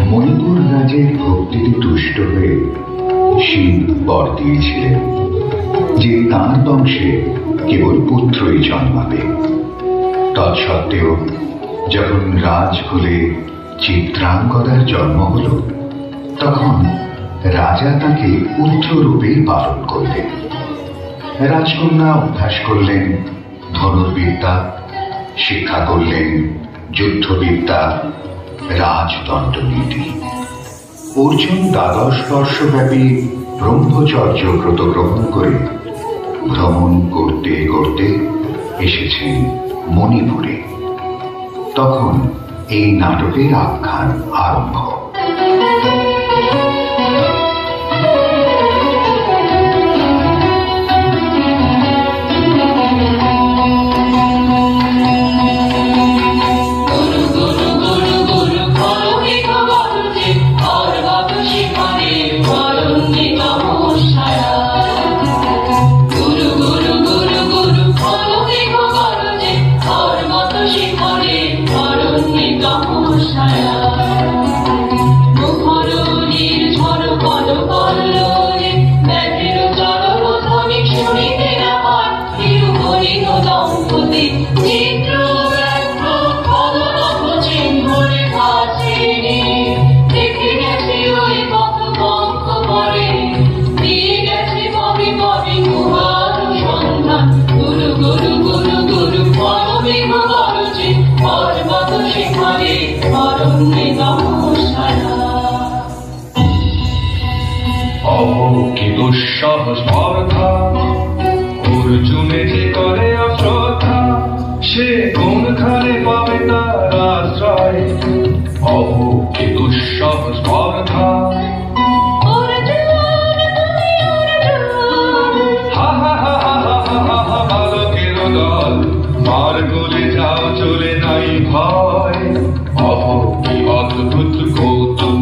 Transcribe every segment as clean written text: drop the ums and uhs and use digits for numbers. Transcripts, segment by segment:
মণিপুর রাজের ভক্তিতে তুষ্ট হয়ে শিব বর দিয়েছিলেন যে তাঁর বংশে কেবল পুত্রই জন্মাবে। তৎসত্ত্বেও যখন রাজকুলে চিত্রাঙ্গদার জন্ম হল, তখন রাজা তাকে পুত্ররূপেই পালন করলেন। রাজকন্যা অভ্যাস করলেন ধনুর্বিদ্যা, শিক্ষা করলেন যুদ্ধবিদ্যা, রাজদণ্ডনীতি। অর্জুন দ্বাদশ বর্ষব্যাপী ব্রহ্মচর্য ব্রত গ্রহণ করে ভ্রমণ করতে করতে এসেছেন মণিপুরে। তখন এই নাটকের আখ্যান আরম্ভ। কি দুঃসাহস স্পর্ধা, অর্জুনে যে করে অশ্রদ্ধা, সে কোনখানে পাবে তার আশ্রয়। কি দুঃসাহস স্পর্ধা, হা হা হা হা হা হা হা, বালকের দল মার গলে যাও, চলে নাই ভয়। কি অদ্ভুত কৌতুক,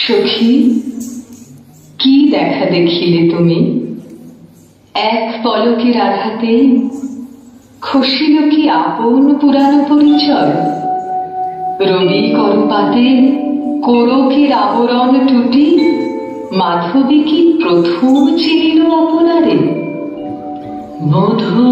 সখী, কি দেখা দেখিলে তুমি? এক পলকের আঘাতে খসিল কি আপন পুরানো পরিচয়? রবি করপাতে কোরকের আবরণ টুটি, মাধবী কি প্রথম চিনিল আপনারে? মধু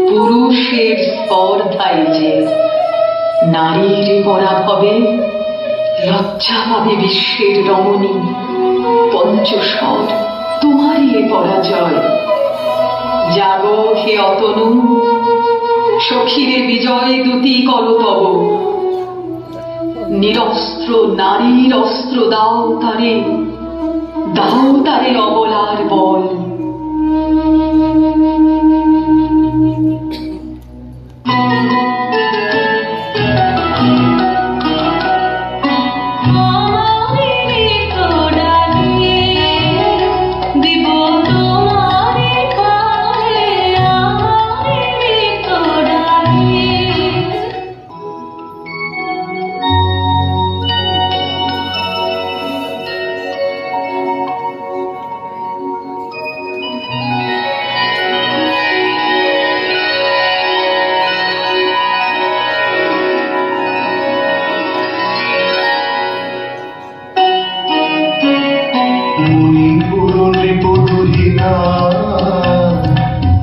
পুরুষের স্পর্ধায় যে নারীর পরাভবে লজ্জা পাবে বিশ্বের রমণী। পঞ্চস্বর তোমারই এ পরাজয়। জাগো হে অতনু, সখীরে বিজয় দূতি করো তব। নিরস্ত্র নারীর অস্ত্র দাও তারে, দাও তারে অবলার বল।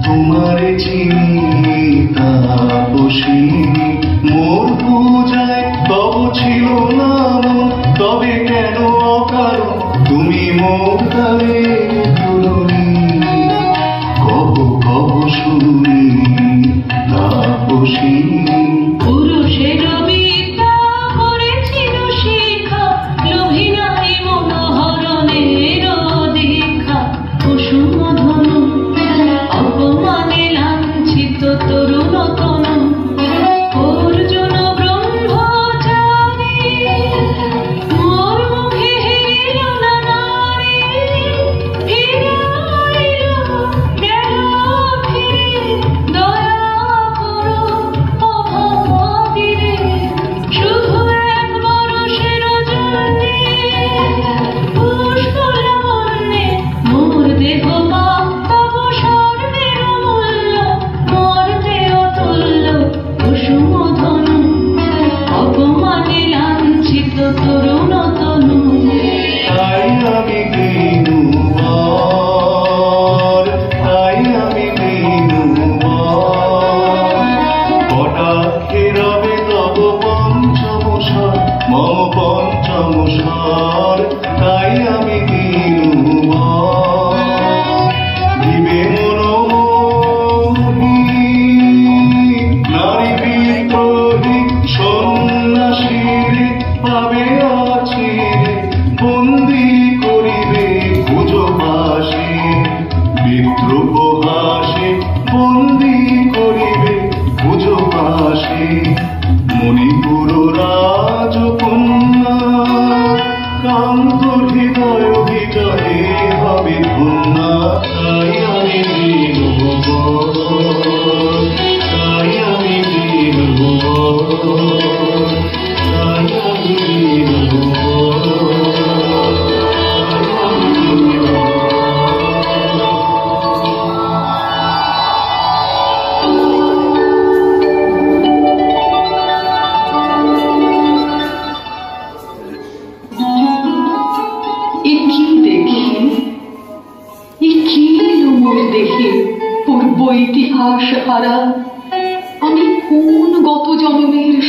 তোমারে চিনি তাপসিনী, মোর পূজায় তব ছিল নাম, তবে কেন অকারণ তুমি মোর দ্বারে তুলনি? কব কব শুনি তাপসিনী। পুরুষের বিদ্যা করেছিল শিখা, লোভী নাই মনোহরণের দীক্ষা। কুসুমধনু অপমানে লাঞ্ছিত তরুণ তনু, অর্জুন ব্রহ্মচারী মোর মুখে হেরিল না নারী। ফিরাইল গেল ফিরে, দয়া করো ও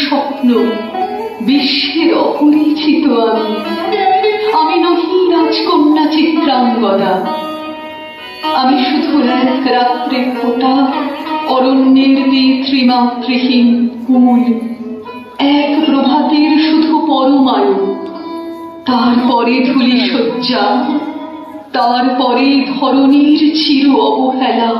স্বপ্ন, বিশ্বের অপরিচিত আমি নহি রাজকন্যা চিত্রাঙ্গদা। আমি শুধু এক রাত্রে ফোটা অরণ্যের ত্রিমাত্রিহীন ফুল, এক প্রভাতের শুধু পরমায়ু। তারপরে ধূলি শয্যা, তারপরে ধরণীর চির অবহেলা।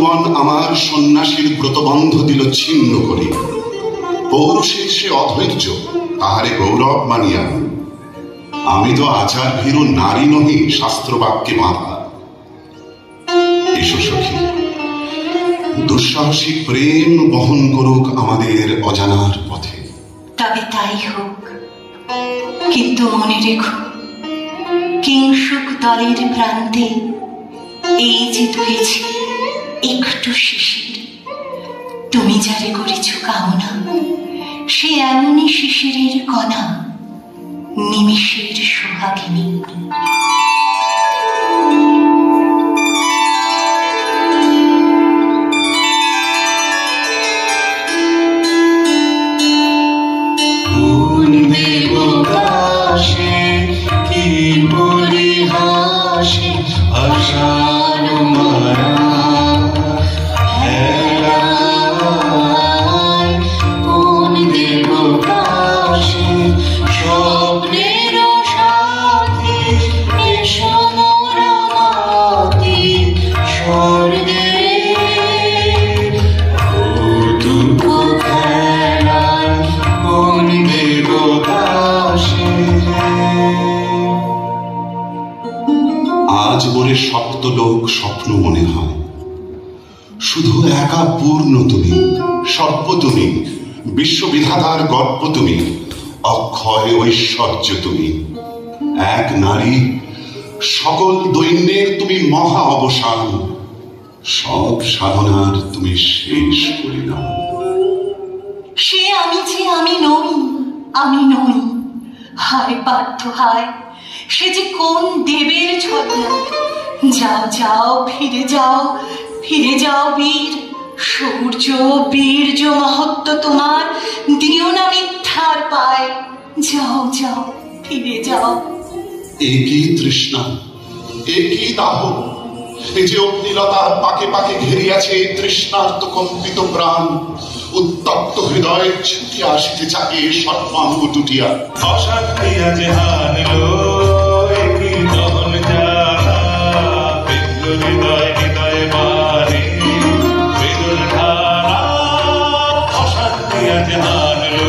আক্রমণ আমার সন্ন্যাসীর ব্রতবন্ধ দিল ছিন্ন করে। পৌরুষের সে অধৈর্য তাহারে গৌরব মানিয়া। আমি তো আচার ভীরু নারী নহি, শাস্ত্রবাক্যে বাঁধা। এসো সখী, দুঃসাহসী প্রেম বহন করুক আমাদের অজানার পথে। তবে তাই হোক, কিন্তু মনে রেখো, কিংসুক দলের প্রান্তে এই যে দুয়েছে একটু শিশির, তুমি যারে করেছ কামনা, সে এমনই শিশিরের কণা, নিমিষের সোহাগিনী। আজ মোরে শক্ত লোক স্বপ্ন মনে হয়, শুধু একা পূর্ণ তুমি, সর্ব তুমি, বিশ্ববিধাতার গর্ব তুমি, অক্ষয় ঐশ্বর্য তুমি। এক নারী, সকল দৈন্যের তুমি মহা অবসান, সব সাধনার তুমি শেষ পরিণাম। সে আমি যে আমি নই, আমি নই। হায় পার্থ হায়, সে যে কোন দেবের ছলনা। যাও যাও, ফিরে যাও, ফিরে যাও বীর। সূর্য বীর্য মহত্ব তোমার, দিও না মিথ্যার পায়। যাও যাও, ফিরে যাও। একই তৃষ্ণা, একই দাহ, এই যে অগ্নিলতার পাকে পাকে ঘেরিয়াছে এই তৃষ্ণার্ত কম্পিত প্রাণ। উত্তপ্ত হৃদয় ছুটিয়া আসিতে চাকে সর্বাঙ্গ টুটিয়া। অশান্তিয়া যে হানলো একই দহন জ্বালা, বিন্দু হৃদয় হৃদয় মানে বিদুর ধারা। অশান্তিয়া যে হানলো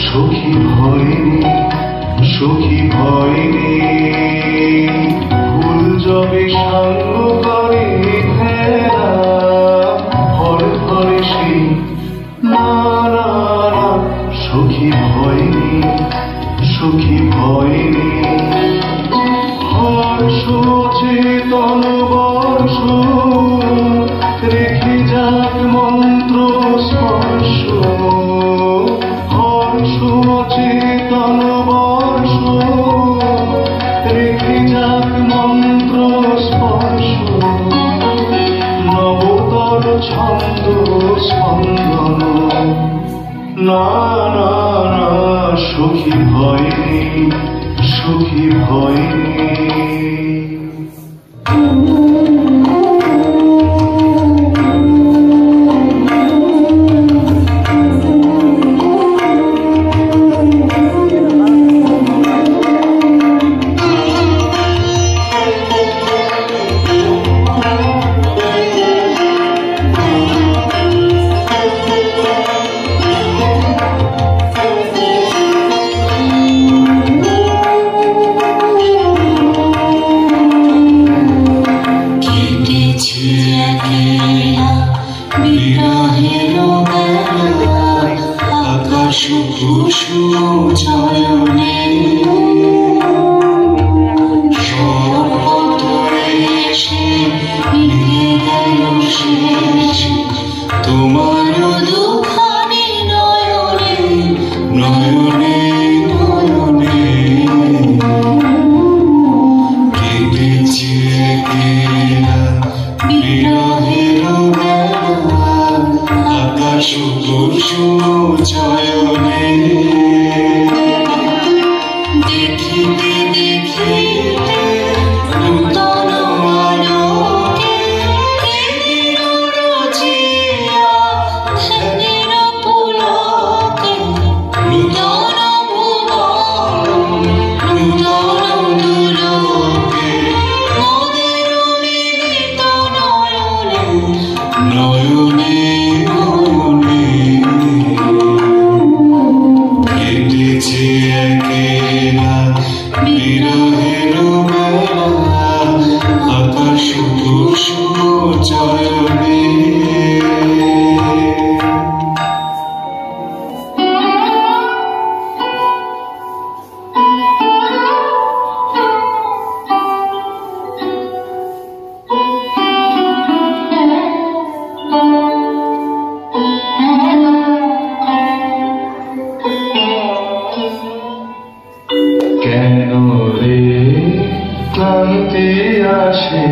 সখী ভয়নি, সখী ভয়নি, ফুল যবে সাঙ্গ করে খেলা, ঘরে ঘরে সেই না না না। সখী ভয়নি, সখী ভয়নি, হর্ষ চেতন বর্ষ রেখে যাক মন্ত্র স্পর্শ। চেতন বর্ষ রেখে যাক মন্ত্র স্পর্শ। নবতর ছন্দ স্পন্দন না না না। সখী ভয়নি, সখী ভয়নি। কুসুম চয়নে সপত এসে নিয়ে গেল শেষ তোমার দুখানি নয়নে নয়নে নয়নে কেটেছে কেনা বিরহের বেলা আকাশ কুসুম চয়নে দেখিতে দেখিতে নূতন আলোকে ধ্যানের রচিয়া ধ্যানের পুলকে নূতন ভুবন নূতন দুলোকে মোদের মিলিত নয়নে নয়নে নয়নে কেটেছে একেলা বিরহের বেলা আকাশ কুসুম চয়নে কেন রে ক্লান্তি আসে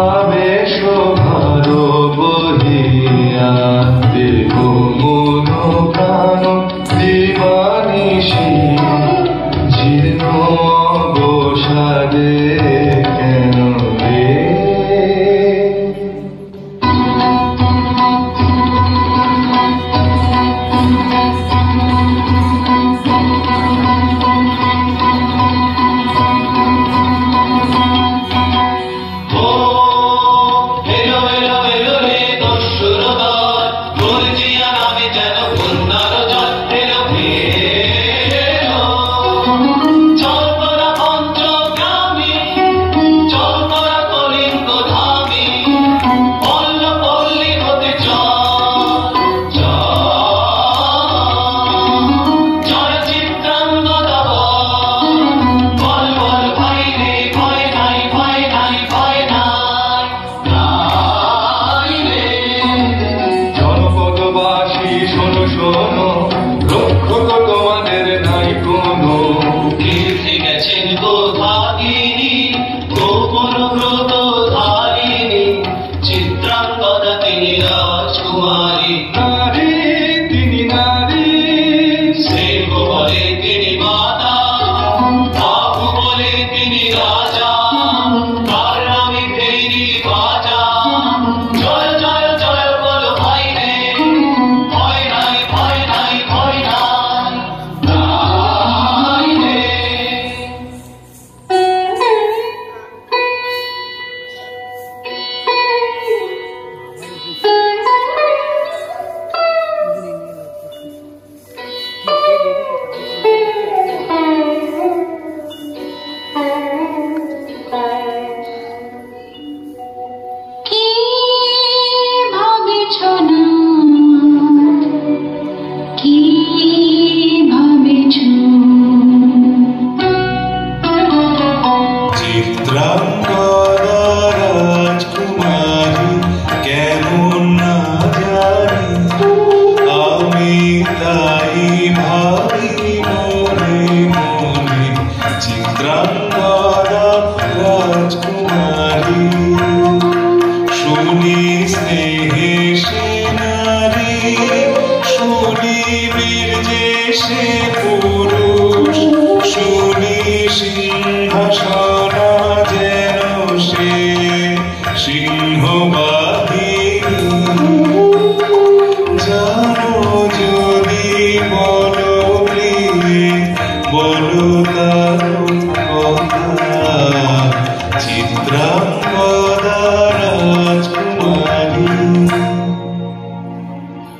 আবেশ ভালো বহিয়া দেহ মন প্রাণ দিবানিশি জীর্ণ অবসাদে কেন রে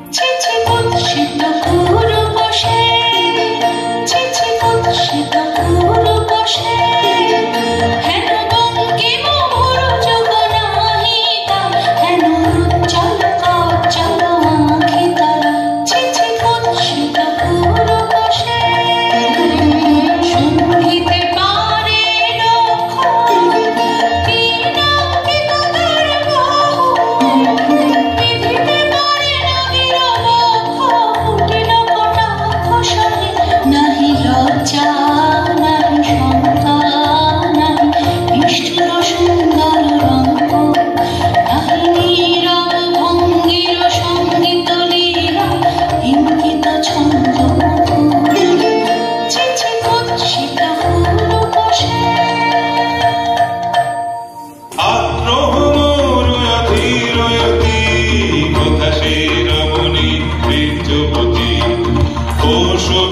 চিঠি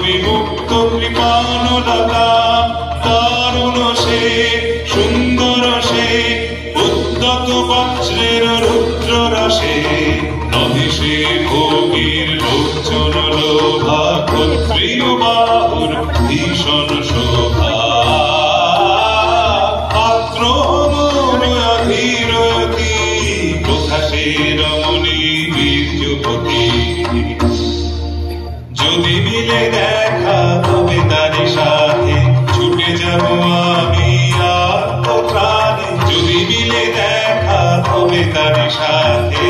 বিমুক্ত কৃপানলতা দারুণ সে সুন্দর সে উদ্যত বজ্রের রুদ্র রসে নদী সে ভোগীর লোচন লোভা ক্ষত্রিয় বাহুর ভীষণ শোভা পাত্র মনোধীরতি কোথা সে রমণী বীর্যপতি যদি মিলে দেখা তবে তার সাথে ছুটে যাব আমি আত্মপ্রাণে যদি মিলে দেখা তবে তার সাথে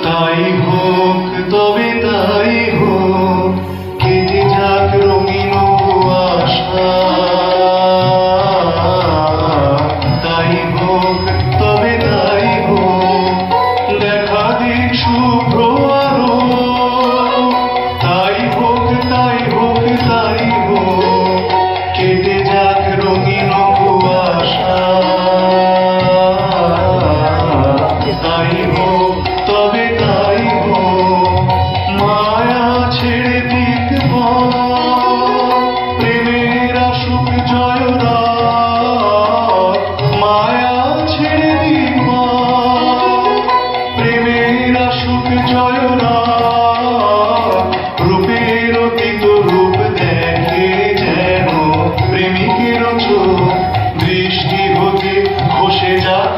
তাই হোক তবে তাই হোক কেটে যাক রঙিন কুয়াশা তাই হোক তবে তাই হোক দেখা দিক শুভ্র আলো তাই হোক তাই হোক তাই হোক কেটে যাক রঙিন কুয়াশা তাই হোক তবে তাই হোক মায়া ছেড়ে দিক প্রেমের আসুক জয় রাত মায়া ছেড়ে দিক প্রেমের আসুক জয় রাত রূপের অতীত রূপ দেখে যেন প্রেমিকের চোখ দৃষ্টি হতে খসে যাক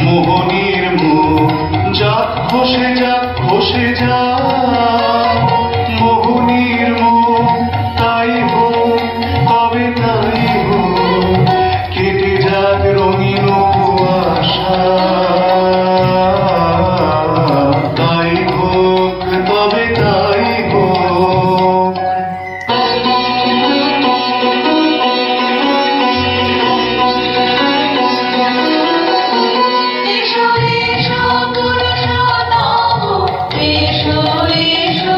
মোহনীর মুখ যাক খসে যাক মোহনীর মুখ তাই হোক তবে তাই হোক কেটে যাক রঙিন কুয়াশা তাই হোক তবে তাই হোক এসো এসো পুরুষোত্তম এসো এসো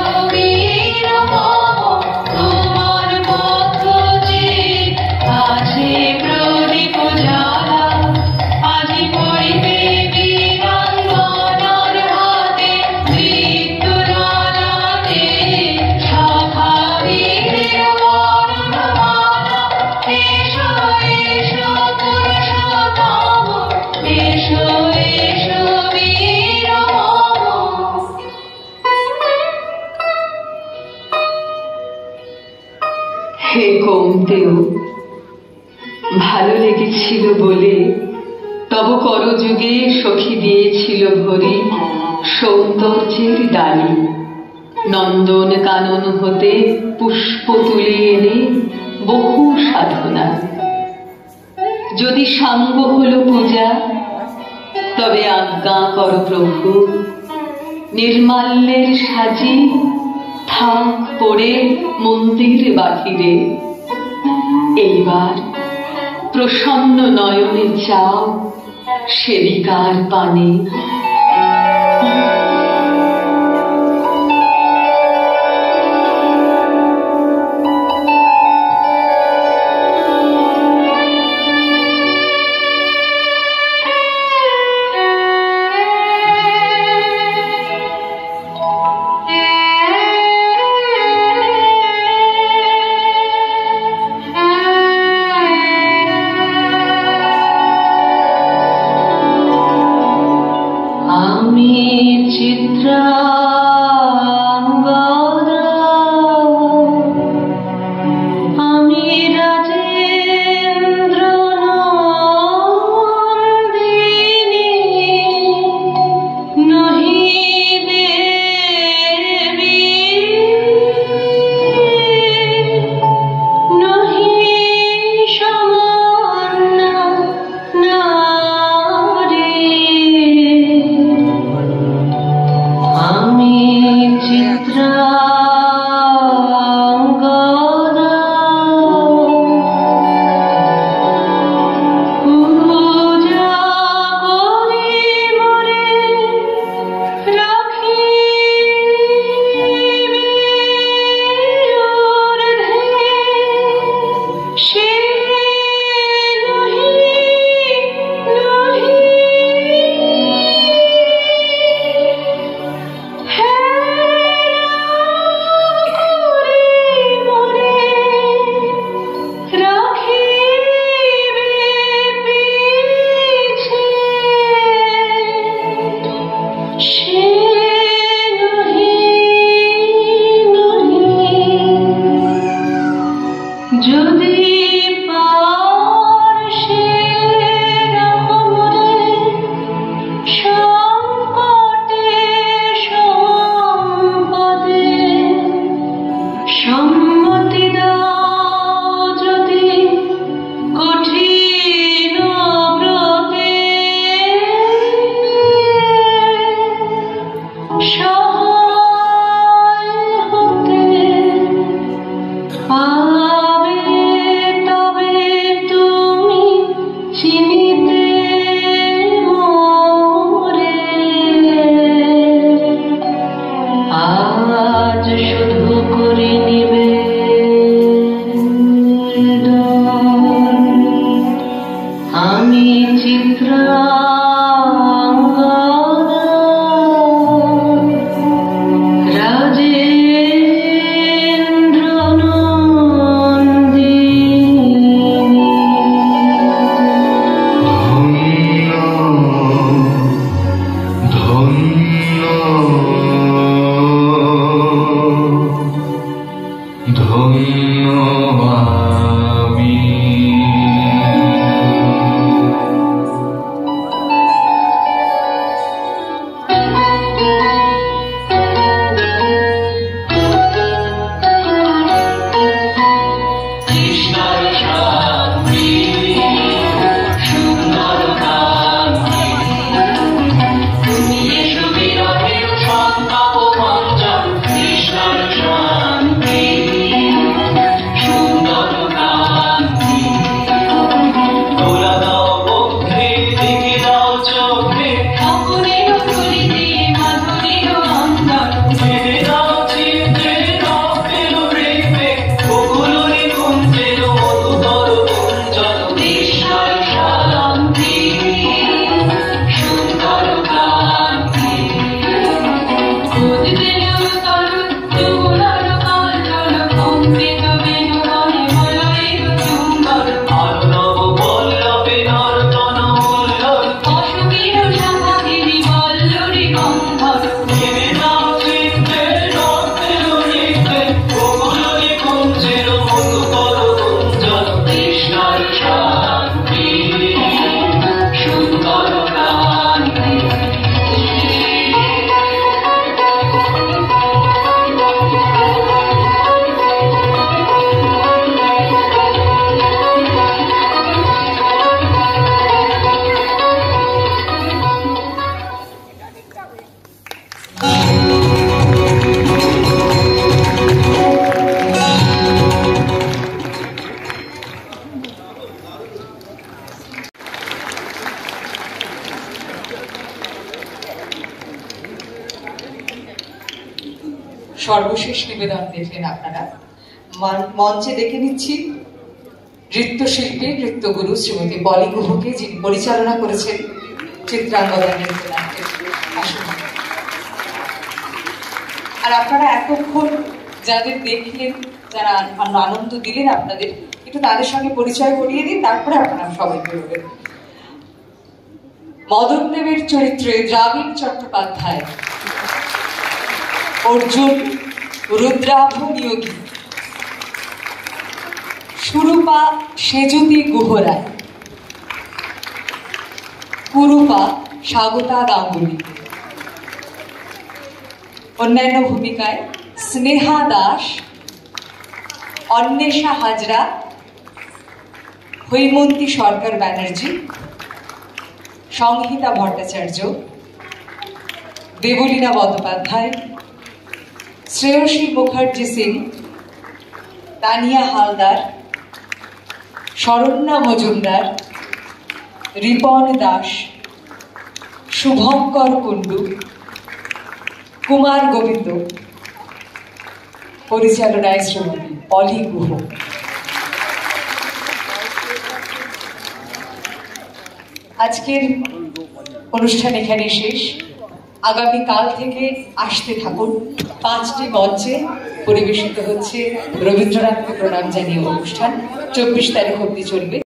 শুনতেও ভালো লেগেছিল বলে তব করযুগে সখী দিয়েছিল ভরি সৌন্দর্যের ডালি। নন্দন কানন হতে পুষ্প তুলে এনে বহু সাধনা। যদি সাঙ্গ হল পূজা, তবে আজ্ঞা কর প্রভু, নির্মাল্যের সাজি থাক পড়ে মন্দির বাহিরে। এইবার প্রসন্ন নয়নে চাও সেবিকার পানে। Shut সর্বশেষ নিবেদন দেখলেন আপনারা। মঞ্চে ডেকে নিচ্ছি নৃত্যশিল্পী নৃত্যগুরু শ্রীমতী পলি গুহকে, যিনি পরিচালনা করেছেন চিত্রাঙ্গদা নৃত্যনাট্যের আসন। আর আপনারা এতক্ষণ যাদের দেখলেন, যারা আনন্দ দিলেন আপনাদের, একটু তাদের সঙ্গে পরিচয় করিয়ে দিন, তারপরে আপনারা সবাই বেরোবেন। মদনদেবের চরিত্রে দ্রাবিণ চট্টোপাধ্যায়, অর্জুন রুদ্রাভ নিয়োগী, সুরূপা সেজুতি গুহরায়, কুরূপা স্বাগতা গাঙ্গুলি। অন্যান্য ভূমিকায় স্নেহা দাস, অন্বেষা হাজরা, হৈমন্তী সরকার ব্যানার্জি, সংহিতা ভট্টাচার্য, দেবলীনা বন্দ্যোপাধ্যায়, শ্রেয়সী মুখার্জি সিং, তানিয়া হালদার, শরণ্যা মজুমদার, রিপন দাস, শুভঙ্কর কুণ্ডু, কুমার গোবিন্দ। পরিচালনায় শ্রীমতী পলি গুহ। আজকের অনুষ্ঠান এখানে শেষ। আগামীকাল থেকে আসতে থাকুন। 5টি মঞ্চে পরিবেশিত হচ্ছে রবীন্দ্রনাথকে প্রণাম জানিয়ে অনুষ্ঠান। 24 তারিখ অবধি চলবে।